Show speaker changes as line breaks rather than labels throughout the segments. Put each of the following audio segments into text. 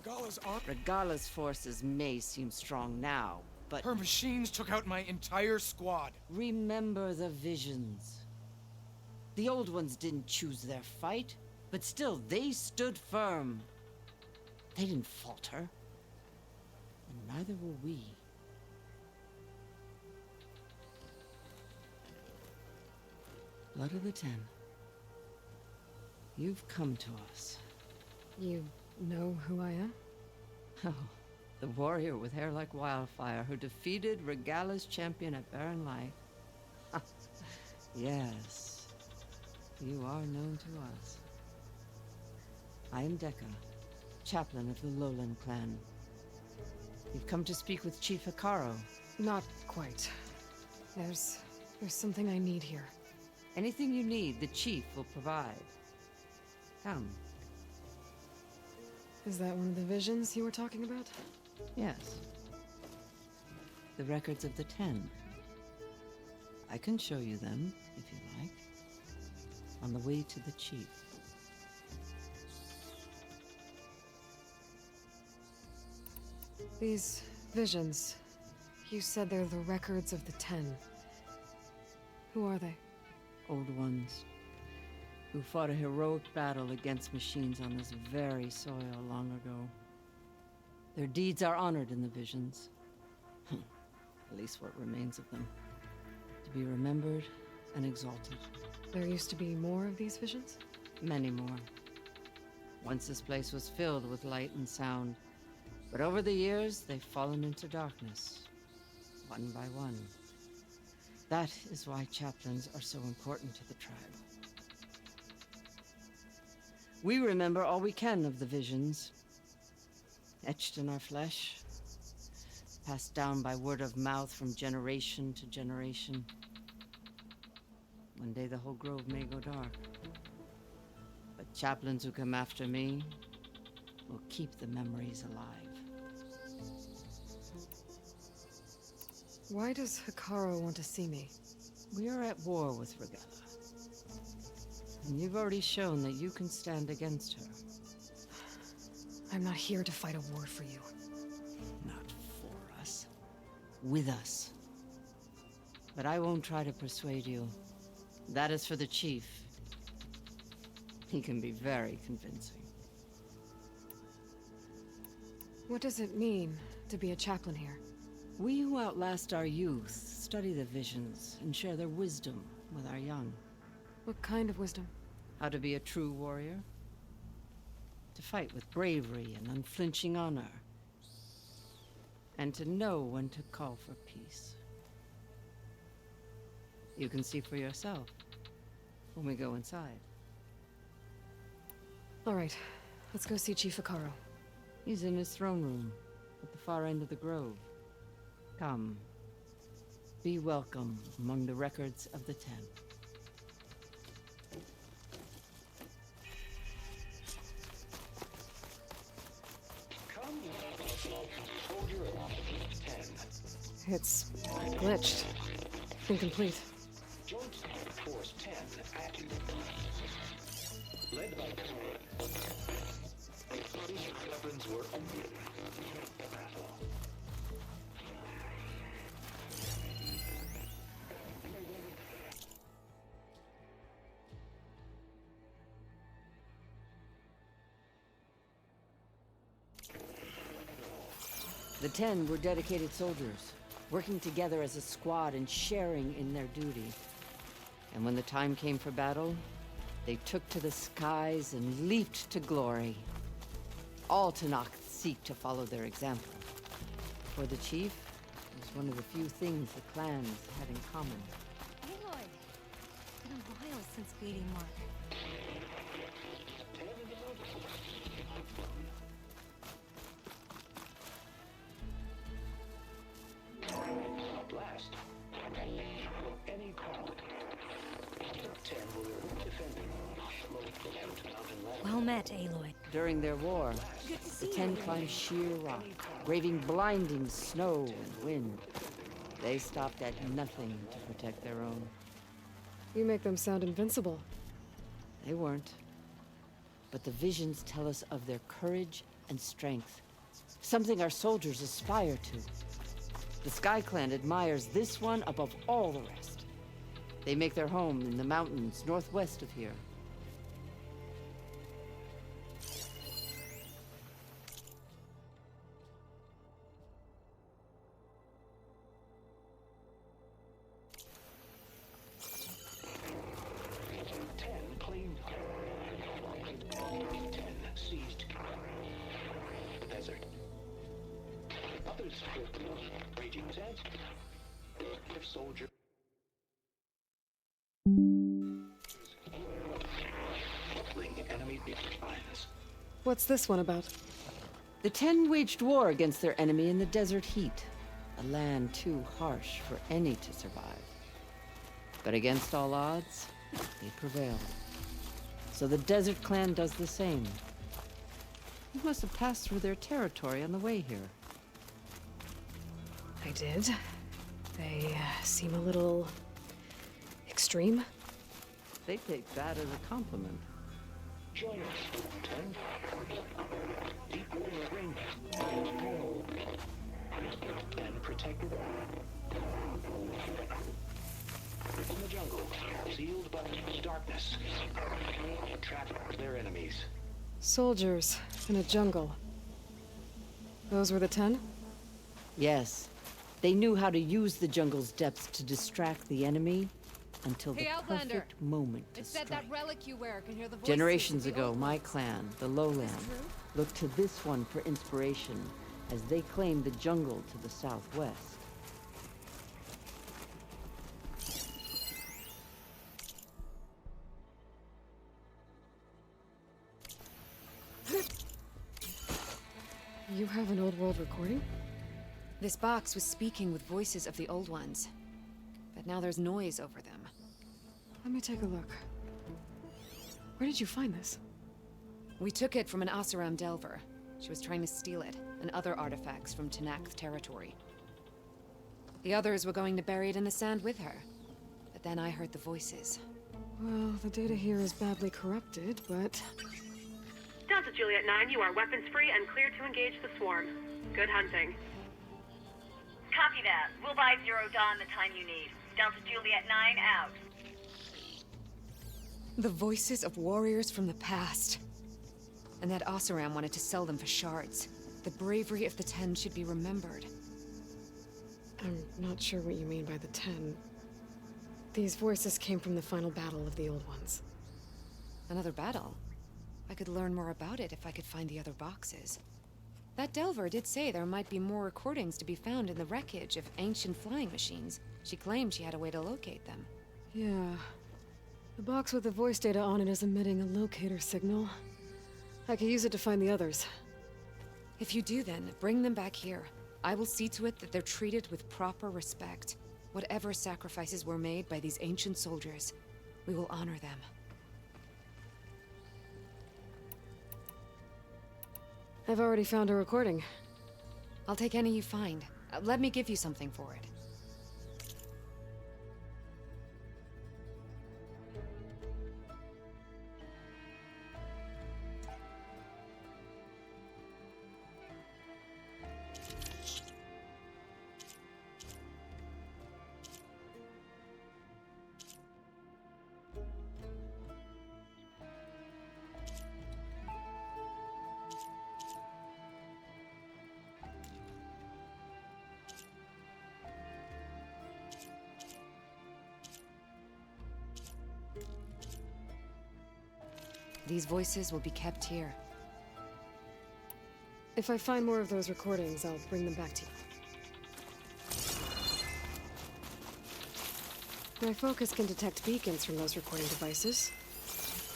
Regala's forces may seem strong now, but...
Her machines took out my entire squad.
Remember the visions. The old ones didn't choose their fight, but still, they stood firm. They didn't falter. And neither will we. Blood of the Ten. You've come to us.
You know who I am?
Oh, the warrior with hair like wildfire who defeated Regala's champion at Barren Light. Yes, you are known to us. I am Dekka, chaplain of the Lowland clan. You've come to speak with Chief Hikaru.
Not quite. There's something I need here.
Anything you need, the chief will provide. Come.
Is that one of the visions you were talking about?
Yes. The records of the 10. I can show you them, if you like. On the way to the chief.
These visions, you said they're the records of the 10. Who are they?
Old ones, who fought a heroic battle against machines on this very soil long ago. Their deeds are honored in the visions. At least what remains of them. To be remembered and exalted.
There used to be more of these visions?
Many more. Once this place was filled with light and sound, but over the years they've fallen into darkness, one by one. That is why chaplains are so important to the tribe. We remember all we can of the visions, etched in our flesh, passed down by word of mouth from generation to generation. One day the whole grove may go dark, but chaplains who come after me will keep the memories alive.
Why does Hikaru want to see me?
We are at war with Regala. And you've already shown that you can stand against her.
I'm not here to fight a war for you.
Not for us. With us. But I won't try to persuade you. That is for the chief. He can be very convincing.
What does it mean to be a chaplain here?
We who outlast our youth study the visions and share their wisdom with our young.
What kind of wisdom?
How to be a true warrior. To fight with bravery and unflinching honor. And to know when to call for peace. You can see for yourself when we go inside.
All right, let's go see Chief Hikaru.
He's in his throne room at the far end of the grove. Come. Be welcome among the records of the 10.
It's glitched. Incomplete.
Joint Force 10 active. Led by these weapons were battle.
The 10 were dedicated soldiers, working together as a squad and sharing in their duty. And when the time came for battle, they took to the skies and leaped to glory. All Tanakh seek to follow their example. For the chief, it was one of the few things the clans had in common.
Aloy! It's been a while since beating Mark.
Last, any quality. The 10 were defending mountain ladder.
Well met, Aloy.
During their war,
Good to see
the 10
you.
climbed sheer rock, braving blinding snow and wind. They stopped at nothing to protect their own.
You make them sound invincible.
They weren't. But the visions tell us of their courage and strength. Something our soldiers aspire to. The Sky Clan admires this one above all the rest. They make their home in the mountains northwest of here.
Seized the desert. Others raging sands. If soldier enemy lines.
What's this one about?
The Ten waged war against their enemy in the desert heat, a land too harsh for any to survive. But against all odds, they prevailed. So the Desert Clan does the same. You must have passed through their territory on the way here.
I did. They seem a little extreme.
They take that as a compliment.
Join us, 10. Deep water ring. And protected. In the jungle, sealed by darkness. Trap their enemies.
Soldiers in a jungle. Those were the 10?
Yes, they knew how to use the jungle's depths to distract the enemy until the
Hey, Outlander.
perfect moment to
It said
strike.
that relic you wear can hear the voices
Generations
of the
ago,
old
my
ones.
clan, the Lowland, looked to this one for inspiration as they claimed the jungle to the southwest.
You have an old world recording?
This box was speaking with voices of the old ones. But now there's noise over them.
Let me take a look. Where did you find this?
We took it from an Oseram Delver. She was trying to steal it, and other artifacts from Tenakth territory. The others were going to bury it in the sand with her. But then I heard the voices.
Well, the data here is badly corrupted, but...
Delta Juliet 9, you are weapons-free and clear to engage the swarm. Good hunting.
Copy that. We'll buy Zero Dawn the time you need. Delta Juliet 9 out.
The voices of warriors from the past. And that Oseram wanted to sell them for shards. The bravery of the 10 should be remembered.
I'm not sure what you mean by the 10. These voices came from the final battle of the Old Ones.
Another battle? I could learn more about it if I could find the other boxes. That Delver did say there might be more recordings to be found in the wreckage of ancient flying machines. She claimed she had a way to locate them.
Yeah. The box with the voice data on it is emitting a locator signal. I could use it to find the others.
If you do then, bring them back here. I will see to it that they're treated with proper respect. Whatever sacrifices were made by these ancient soldiers, we will honor them.
I've already found a recording.
I'll take any you find. Let me give you something for it. These voices will be kept here.
If I find more of those recordings, I'll bring them back to you. My focus can detect beacons from those recording devices.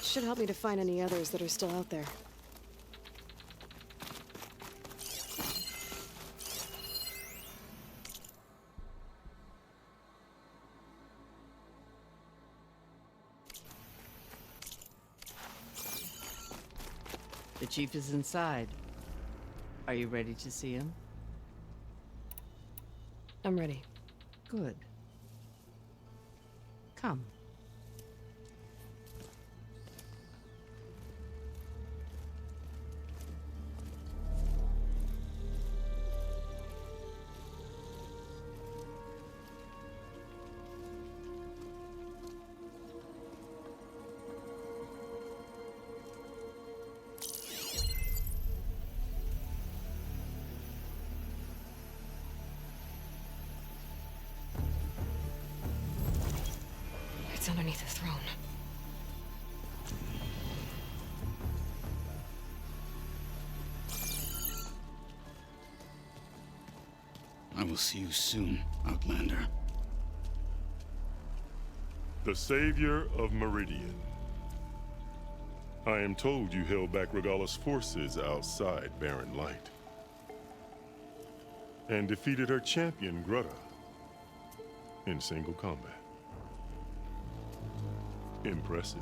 Should help me to find any others that are still out there.
The chief is inside. Are you ready to see him?
I'm ready.
Good. Come.
beneath the throne.
I will see you soon, Outlander.
The savior of Meridian. I am told you held back Regalla's forces outside Barren Light. And defeated her champion, Grutta, in single combat. Impressive.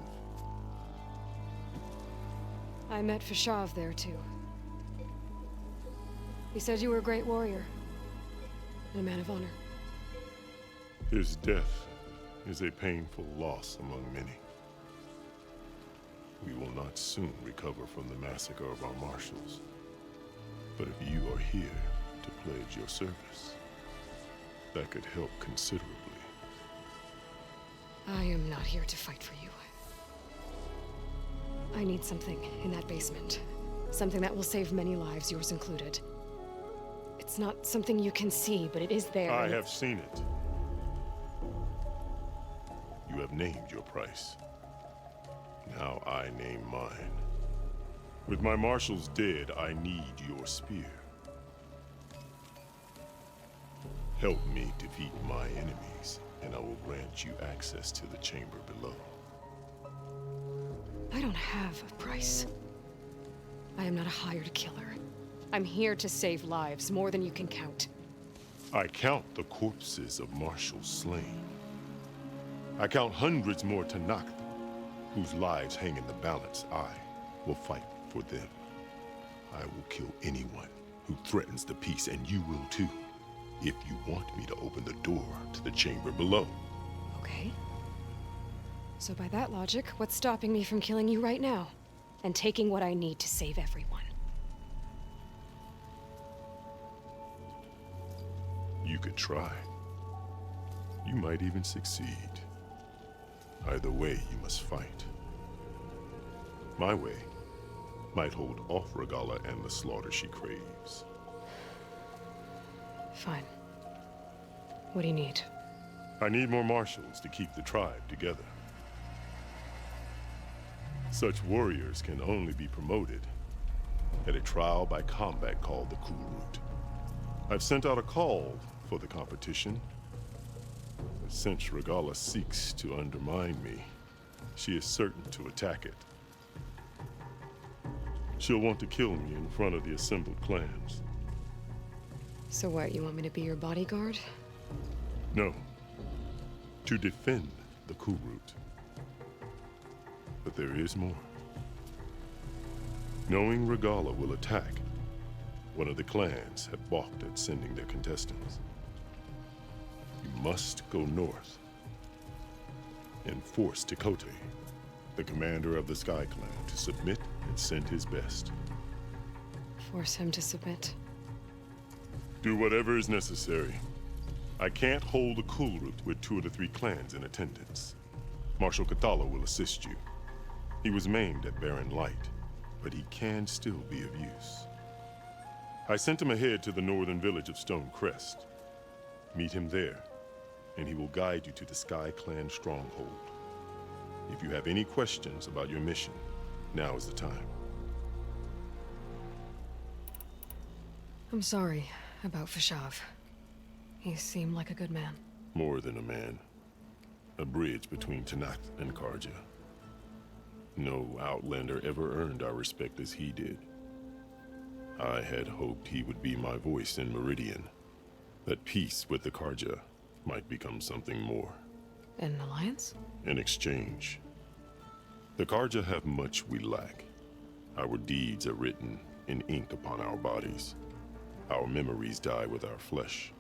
I met Fashav there, too. He said you were a great warrior. And a man of honor.
His death is a painful loss among many. We will not soon recover from the massacre of our marshals. But if you are here to pledge your service, that could help considerably.
I am not here to fight for you. I need something in that basement. Something that will save many lives, yours included. It's not something you can see, but it is there.
I have seen it. You have named your price. Now I name mine. With my marshals dead, I need your spear. Help me defeat my enemies, and I will grant you access to the chamber below.
I don't have a price. I am not a hired killer. I'm here to save lives, more than you can count.
I count the corpses of marshals slain. I count hundreds more Tanakh, whose lives hang in the balance. I will fight for them. I will kill anyone who threatens the peace, and you will too, if you want me to open the door to the chamber below.
Okay. So by that logic, what's stopping me from killing you right now? And taking what I need to save everyone?
You could try. You might even succeed. Either way, you must fight. My way might hold off Regalla and the slaughter she craves.
Fine. What do you need?
I need more marshals to keep the tribe together. Such warriors can only be promoted at a trial by combat called the Kulrut. I've sent out a call for the competition. But since Regalla seeks to undermine me, she is certain to attack it. She'll want to kill me in front of the assembled clans.
So what, you want me to be your bodyguard?
No. To defend the Kulrut. But there is more. Knowing Regalla will attack, one of the clans have balked at sending their contestants. You must go north and force Tekote, the commander of the Sky Clan, to submit and send his best.
Force him to submit.
Do whatever is necessary. I can't hold the Kulrut with 2 of the 3 clans in attendance. Marshal Kathala will assist you. He was maimed at Barren Light, but he can still be of use. I sent him ahead to the northern village of Stone Crest. Meet him there, and he will guide you to the Sky Clan stronghold. If you have any questions about your mission, now is the time.
I'm sorry about Fashav. He seemed like a good man.
More than a man. A bridge between Tanakh and Karja. No Outlander ever earned our respect as he did. I had hoped he would be my voice in Meridian. That peace with the Karja might become something more.
An alliance?
In exchange. The Karja have much we lack. Our deeds are written in ink upon our bodies. Our memories die with our flesh.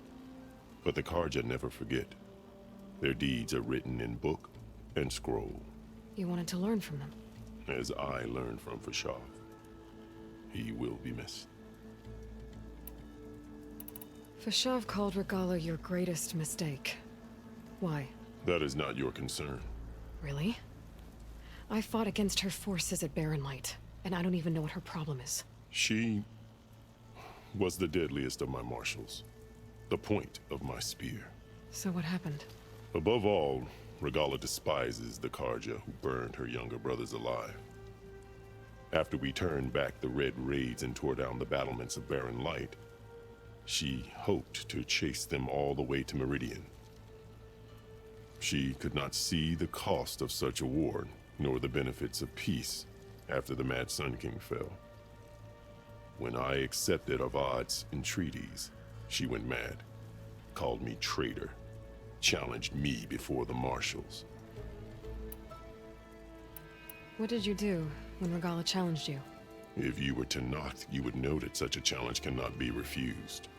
But the Karja never forget. Their deeds are written in book and scroll.
You wanted to learn from them?
As I learned from Fashav. He will be missed.
Fashav called Regalla your greatest mistake. Why?
That is not your concern.
Really? I fought against her forces at Barren Light, and I don't even know what her problem is.
She was the deadliest of my marshals. The point of my spear.
So what happened?
Above all, Regala despises the Karja who burned her younger brothers alive. After we turned back the red raids and tore down the battlements of Barren Light, she hoped to chase them all the way to Meridian. She could not see the cost of such a war, nor the benefits of peace after the Mad Sun King fell. When I accepted Avad's entreaties, she went mad, called me traitor, challenged me before the marshals.
What did you do when Regala challenged you?
If you were to Noct, you would know that such a challenge cannot be refused.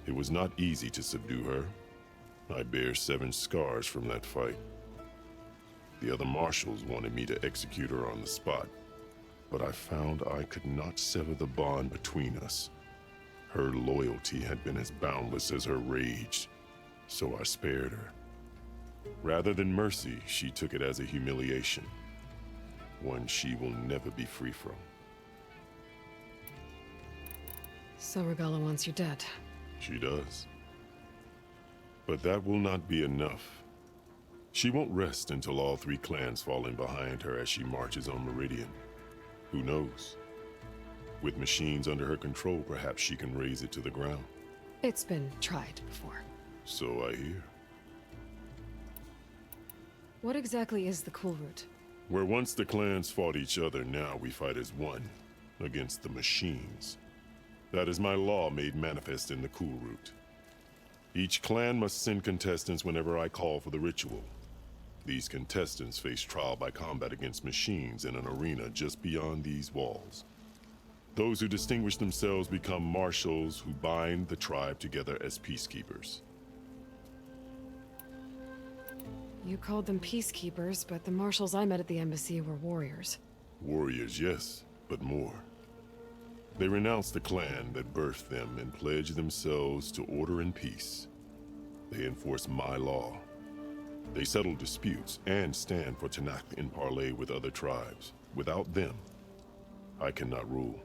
It was not easy to subdue her. I bear 7 scars from that fight. The other marshals wanted me to execute her on the spot, but I found I could not sever the bond between us. Her loyalty had been as boundless as her rage, so I spared her. Rather than mercy, she took it as a humiliation, one she will never be free from.
So Regala wants you dead.
She does. But that will not be enough. She won't rest until all 3 clans fall in behind her as she marches on Meridian. Who knows? With machines under her control, perhaps she can raise it to the ground.
It's been tried before.
So I hear.
What exactly is the Cool Route?
Where once the clans fought each other, now we fight as one, against the machines. That is my law made manifest in the Cool Route. Each clan must send contestants whenever I call for the ritual. These contestants face trial by combat against machines in an arena just beyond these walls. Those who distinguish themselves become marshals who bind the tribe together as peacekeepers.
You called them peacekeepers, but the marshals I met at the embassy were warriors.
Warriors, yes, but more. They renounce the clan that birthed them and pledge themselves to order and peace. They enforce my law. They settle disputes and stand for Tanakh in parley with other tribes. Without them, I cannot rule.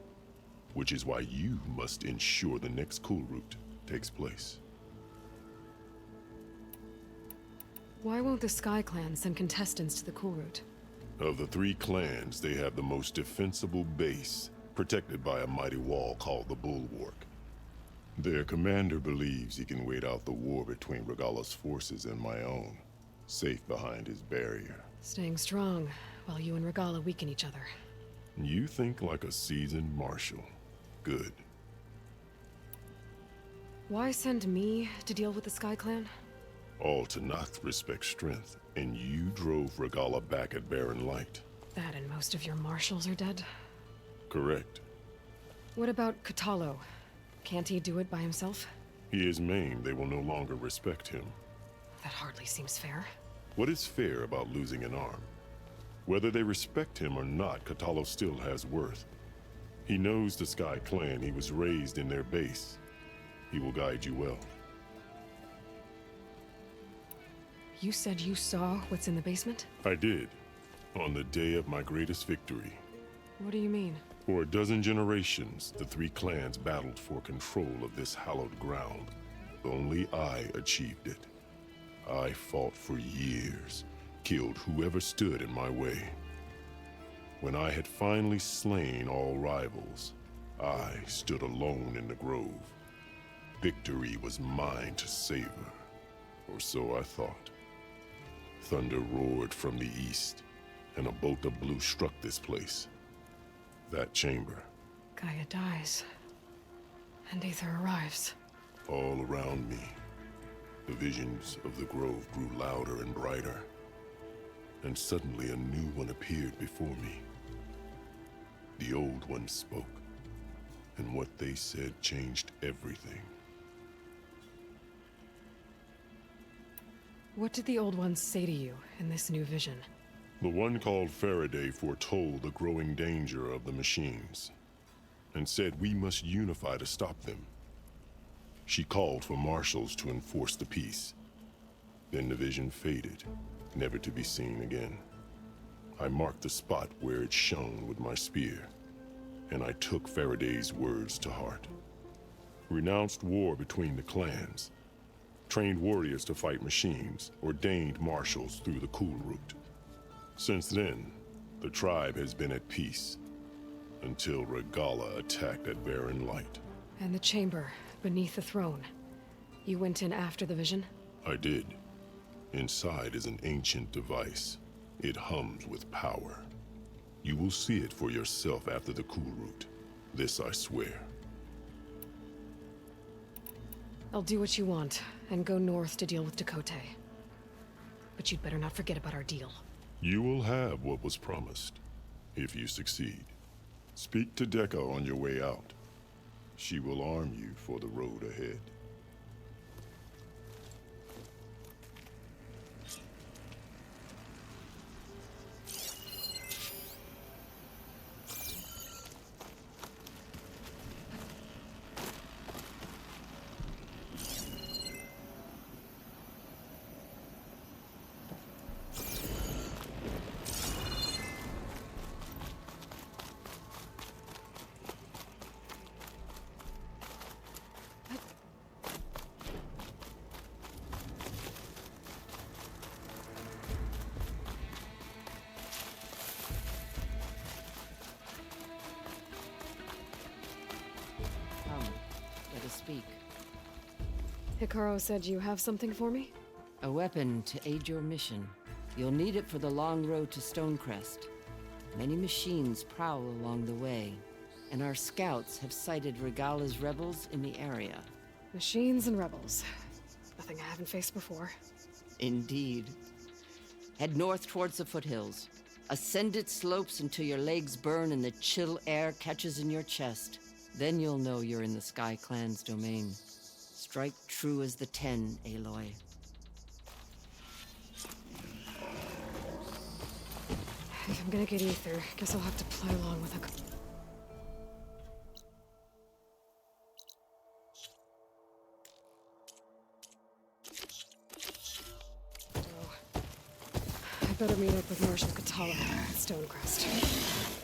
Which is why you must ensure the next Cool Route takes place.
Why won't the Sky Clan send contestants to the Cool Route?
Of the 3 clans, they have the most defensible base, protected by a mighty wall called the Bulwark. Their commander believes he can wait out the war between Regala's forces and my own, safe behind his barrier.
Staying strong, while you and Regala weaken each other.
You think like a seasoned marshal. Good.
Why send me to deal with the Sky Clan?
All Tanakh respect strength, and you drove Regala back at Barren Light.
That and most of your marshals are dead?
Correct.
What about Kotallo? Can't he do it by himself?
He is maimed. They will no longer respect him.
That hardly seems fair.
What is fair about losing an arm? Whether they respect him or not, Kotallo still has worth. He knows the Sky Clan. He was raised in their base. He will guide you well.
You said you saw what's in the basement?
I did, on the day of my greatest victory.
What do you mean?
For a dozen generations, the 3 clans battled for control of this hallowed ground. Only I achieved it. I fought for years, killed whoever stood in my way. When I had finally slain all rivals, I stood alone in the grove. Victory was mine to savor, or so I thought. Thunder roared from the east, and a bolt of blue struck this place. That chamber.
Gaia dies, and Aether arrives.
All around me, the visions of the grove grew louder and brighter, and suddenly a new one appeared before me. The old one spoke, and what they said changed everything.
What did the old ones say to you in this new vision?
The one called Faraday foretold the growing danger of the machines, and said we must unify to stop them. She called for marshals to enforce the peace. Then the vision faded, never to be seen again. I marked the spot where it shone with my spear, and I took Faraday's words to heart. Renounced war between the clans, trained warriors to fight machines, ordained marshals through the cool route. Since then, the tribe has been at peace, until Regala attacked at Barren Light.
And the chamber, beneath the throne. You went in after the vision?
I did. Inside is an ancient device. It hums with power. You will see it for yourself after the cool route. This I swear.
I'll do what you want, and go north to deal with Dakota. But you'd better not forget about our deal.
You will have what was promised, if you succeed. Speak to Dekka on your way out. She will arm you for the road ahead.
Let us speak.
Hikaru said you have something for me?
A weapon to aid your mission. You'll need it for the long road to Stonecrest. Many machines prowl along the way, and our scouts have sighted Regala's rebels in the area.
Machines and rebels. Nothing I haven't faced before.
Indeed. Head north towards the foothills. Ascend its slopes until your legs burn and the chill air catches in your chest. Then you'll know you're in the Sky Clan's domain. Strike true as the 10, Aloy.
If I'm gonna get ether, guess I'll have to play along with a... I better meet up with Marshal Katala at Stonecrest.